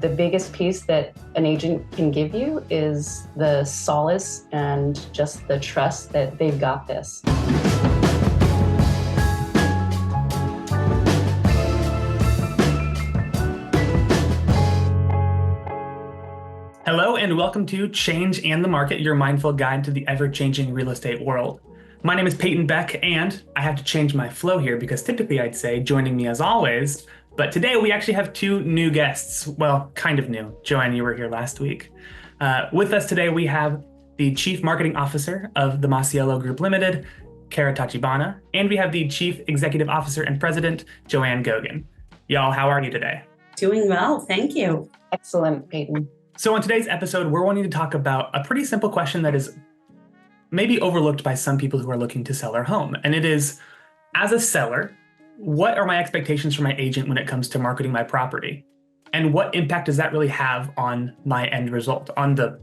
The biggest piece that an agent can give you is the solace and just the trust that they've got this. Hello and welcome to Change and the Market, your mindful guide to the ever-changing real estate world. My name is Peyton Beck, and I have to change my flow here because typically I'd say joining me as always, but today we actually have two new guests. Well, kind of new. Joanne, you were here last week. With us today, we have the Chief Marketing Officer of the Masiello Group Limited, Kara Tachibana, and we have the Chief Executive Officer and President, Joanne Gogan. Y'all, how are you today? Doing well, thank you. Excellent, Peyton. So on today's episode, we're wanting to talk about a pretty simple question that is maybe overlooked by some people who are looking to sell their home. And it is, as a seller, what are my expectations for my agent when it comes to marketing my property? And what impact does that really have on my end result, on the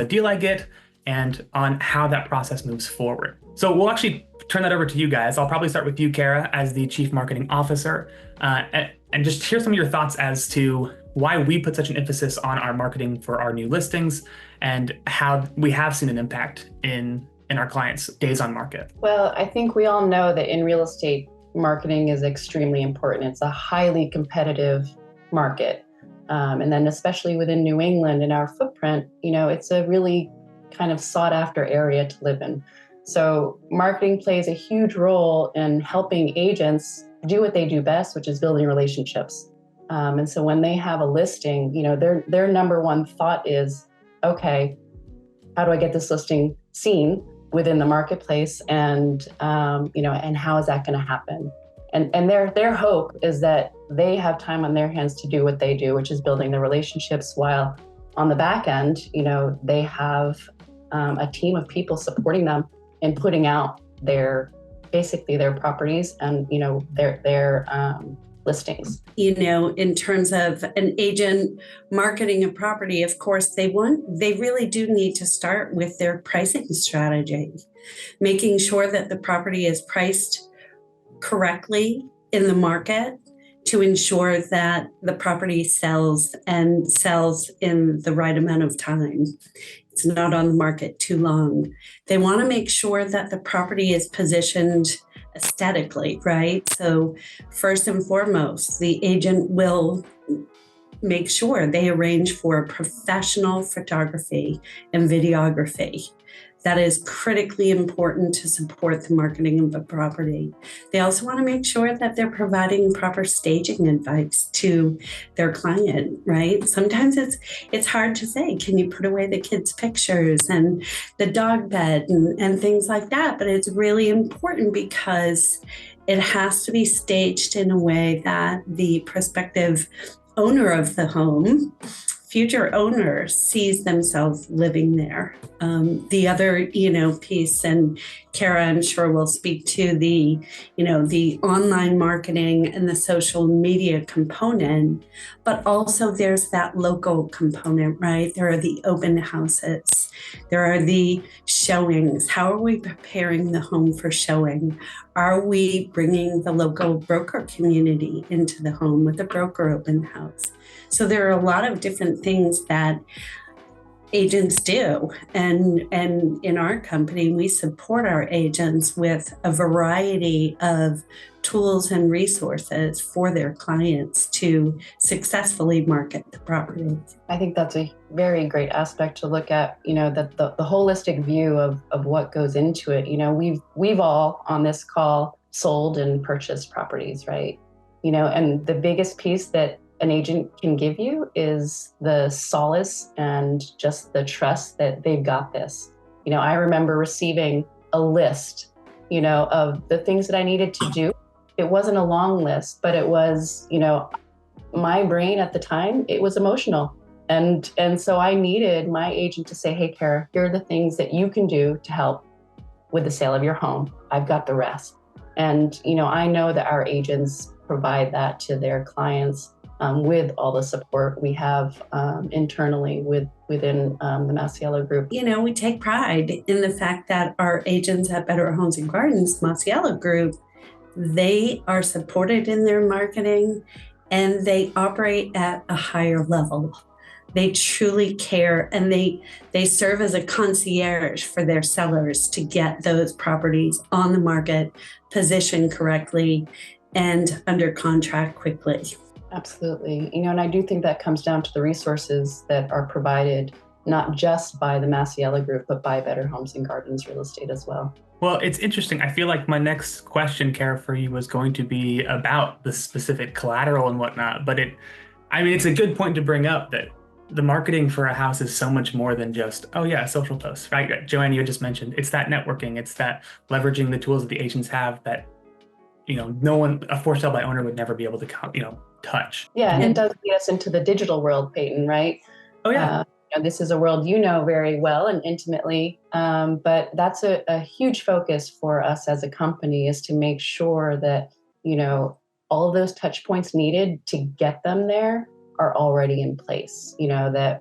deal I get, and on how that process moves forward? So we'll actually turn that over to you guys. I'll probably start with you, Kara, as the Chief Marketing Officer, and just hear some of your thoughts as to why we put such an emphasis on our marketing for our new listings and how we have seen an impact in our clients' days on market. Well, I think we all know that in real estate, marketing is extremely important. It's a highly competitive market. And then especially within New England and our footprint, it's a really kind of sought after area to live in. So marketing plays a huge role in helping agents do what they do best, which is building relationships. And so when they have a listing, their number one thought is, okay, how do I get this listing seen within the marketplace, and and how is that going to happen? And their hope is that they have time on their hands to do what they do, which is building the relationships, while on the back end, they have a team of people supporting them in putting out their properties and their listings. In terms of an agent marketing a property, of course, they really do need to start with their pricing strategy, making sure that the property is priced correctly in the market to ensure that the property sells in the right amount of time. It's not on the market too long. They want to make sure that the property is positioned aesthetically, right? So first and foremost, the agent will make sure they arrange for professional photography and videography. That is critically important to support the marketing of the property. They also want to make sure that they're providing proper staging advice to their client, right? Sometimes it's hard to say, can you put away the kids' pictures and the dog bed and things like that? But it's really important because it has to be staged in a way that the prospective owner of the home, future owner, sees themselves living there. The other, piece, and Kara, I'm sure will speak to the online marketing and the social media component, but also there's that local component, right? There are the open houses. There are the showings. How are we preparing the home for showing? Are we bringing the local broker community into the home with a broker open house? So there are a lot of different things that agents do. And in our company, we support our agents with a variety of tools and resources for their clients to successfully market the property. I think that's a very great aspect to look at, that the holistic view of what goes into it. We've all on this call sold and purchased properties, right? And the biggest piece that an agent can give you is the solace and just the trust that they've got this. I remember receiving a list, of the things that I needed to do. It wasn't a long list, but it was, my brain at the time, it was emotional. And so I needed my agent to say, hey, Kara, here are the things that you can do to help with the sale of your home. I've got the rest. And, I know that our agents provide that to their clients. With all the support we have internally within the Masiello Group. We take pride in the fact that our agents at Better Homes and Gardens, Masiello Group, they are supported in their marketing and they operate at a higher level. They truly care, and they serve as a concierge for their sellers to get those properties on the market, positioned correctly, and under contract quickly. Absolutely. And I do think that comes down to the resources that are provided not just by the Masiello Group, but by Better Homes and Gardens Real Estate as well. Well, it's interesting. I feel like my next question, Kara, for you was going to be about the specific collateral and whatnot, but it's a good point to bring up that the marketing for a house is so much more than just, oh yeah, social posts, right? Joanne, you had just mentioned, it's that networking, it's that leveraging the tools that the agents have that, no one, a for sale by owner would never be able to, touch. Yeah, and it does lead us into the digital world, Peyton, right? Oh yeah. This is a world you know very well and intimately, but that's a huge focus for us as a company, is to make sure that, all of those touch points needed to get them there are already in place, that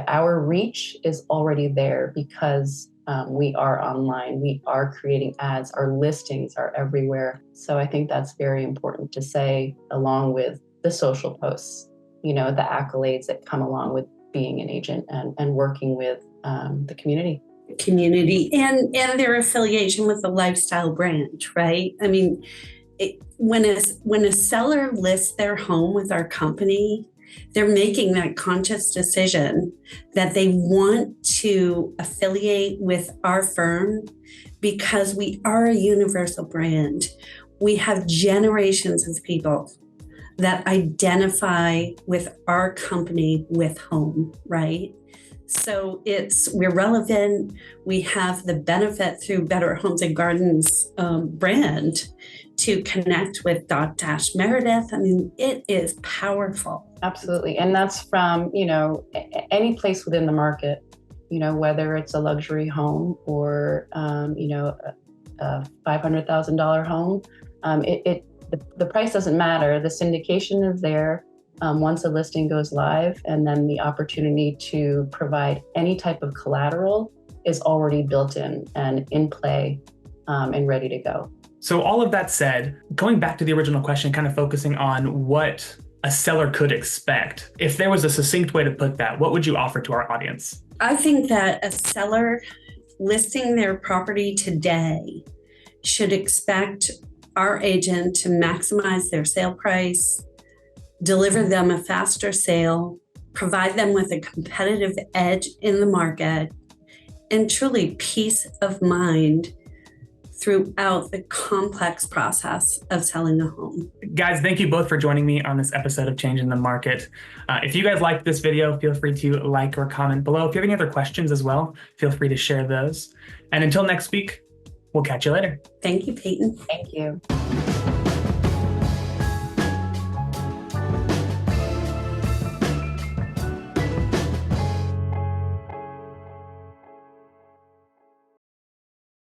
our reach is already there because we are online, we are creating ads, our listings are everywhere. So I think that's very important to say, along with the social posts, the accolades that come along with being an agent and working with the community and their affiliation with the lifestyle brand, right? When a seller lists their home with our company, they're making that conscious decision that they want to affiliate with our firm because we are a universal brand. We have generations of people that identify with our company with home, right? So we're relevant. We have the benefit through Better Homes and Gardens brand to connect with Dash Meredith. It is powerful. Absolutely. And that's from, any place within the market, whether it's a luxury home or, a $500,000 home, the price doesn't matter. The syndication is there once a listing goes live, and then the opportunity to provide any type of collateral is already built in and in play and ready to go. So all of that said, going back to the original question, kind of focusing on what a seller could expect, if there was a succinct way to put that, what would you offer to our audience? I think that a seller listing their property today should expect our agent to maximize their sale price, deliver them a faster sale, provide them with a competitive edge in the market, and truly peace of mind throughout the complex process of selling a home. Guys, thank you both for joining me on this episode of Changing the Market. If you guys liked this video, feel free to like or comment below. If you have any other questions as well, feel free to share those. And until next week, we'll catch you later. Thank you, Peyton. Thank you.